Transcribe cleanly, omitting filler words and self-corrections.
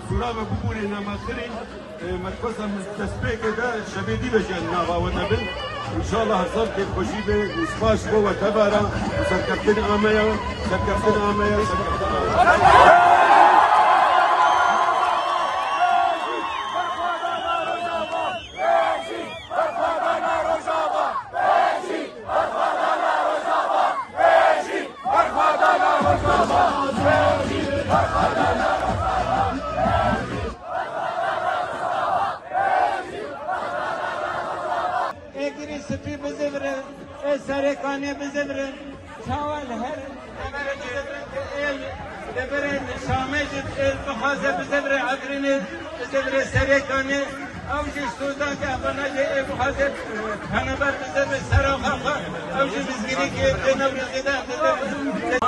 سورا بقولي نماخرين مركزها مستسبق كده شبيدي بجن نابا ونبل ان شاء الله هزار كيف خوشيبه وسباش بو وتبارا وسركبتن آميا سركبتن آميا سركبتن آميا اگری سپی بزبرن سرکانه بزبرن چاول هر امر بزبرن که ال دبرن شامج ال بخازه بزبرن عبرن بزبرن سرکانه اوجی سوزان که ابنا جه بخازه هنبر بزبرن سراخا اوجی بزگیری که نبرزه ده بزبرن